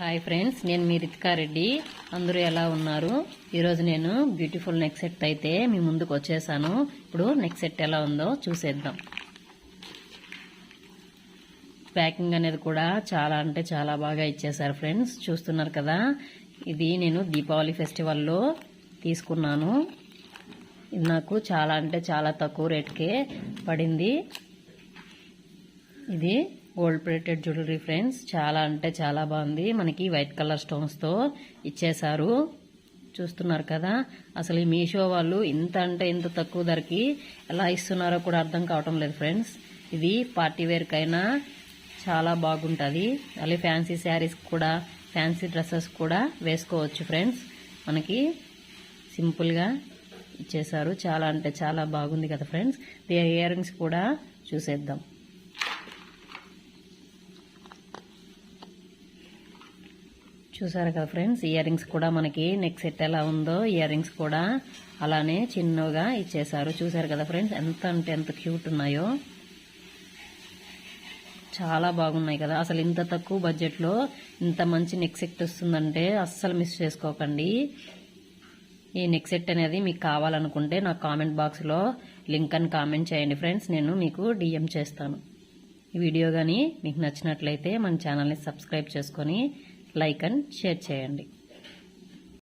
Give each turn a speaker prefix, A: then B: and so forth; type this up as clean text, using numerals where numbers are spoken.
A: Hi friends, నేను మీ రితికా రెడ్డి. అందరూ ఎలా ఉన్నారు? ఈరోజు నేను బ్యూటిఫుల్ నెక్ సెట్ అయితే మీ ముందుకు వచ్చేసాను. ఇప్పుడు నెక్ సెట్ ఎలా ఉందో చూసేద్దాం. ప్యాకింగ్ అనేది కూడా చాలా అంటే చాలా బాగా ఇచ్చేసారు ఫ్రెండ్స్. చూస్తున్నారు కదా, ఇది నేను దీపావళి ఫెస్టివల్లో తీసుకున్నాను. ఇది నాకు చాలా అంటే చాలా తక్కువ రేట్కే పడింది. ఇది గోల్డ్ ప్లేటెడ్ జ్యువెలరీ ఫ్రెండ్స్. చాలా అంటే చాలా బాగుంది. మనకి వైట్ కలర్ స్టోన్స్తో ఇచ్చేశారు. చూస్తున్నారు కదా, అసలు ఈ మీషో వాళ్ళు ఇంత అంటే ఇంత తక్కువ ధరకి ఎలా ఇస్తున్నారో కూడా అర్థం కావటం లేదు ఫ్రెండ్స్. ఇది పార్టీ వేర్కైనా చాలా బాగుంటుంది. అలాగే ఫ్యాన్సీ శారీస్ కూడా, ఫ్యాన్సీ డ్రెస్సెస్ కూడా వేసుకోవచ్చు ఫ్రెండ్స్. మనకి సింపుల్గా ఇచ్చేశారు. చాలా అంటే చాలా బాగుంది కదా ఫ్రెండ్స్. ఇయర్ రింగ్స్ కూడా చూసేద్దాం. చూసారు కదా ఫ్రెండ్స్, ఇయర్ రింగ్స్ కూడా మనకి నెక్ సెట్ ఎలా ఉందో ఇయర్ రింగ్స్ కూడా అలానే చిన్నగా ఇచ్చేసారు. చూసారు కదా ఫ్రెండ్స్, ఎంత అంటే ఎంత క్యూట్ ఉన్నాయో. చాలా బాగున్నాయి కదా. అసలు ఇంత తక్కువ బడ్జెట్లో ఇంత మంచి నెక్ సెట్ వస్తుందంటే అస్సలు మిస్ చేసుకోకండి. ఈ నెక్ సెట్ అనేది మీకు కావాలనుకుంటే నాకు కామెంట్ బాక్స్లో లింక్ అని కామెంట్ చేయండి ఫ్రెండ్స్. నేను మీకు DM చేస్తాను. ఈ వీడియో కానీ మీకు నచ్చినట్లయితే మన ఛానల్ని సబ్స్క్రైబ్ చేసుకొని లైక్ అండ్ షేర్ చేయండి.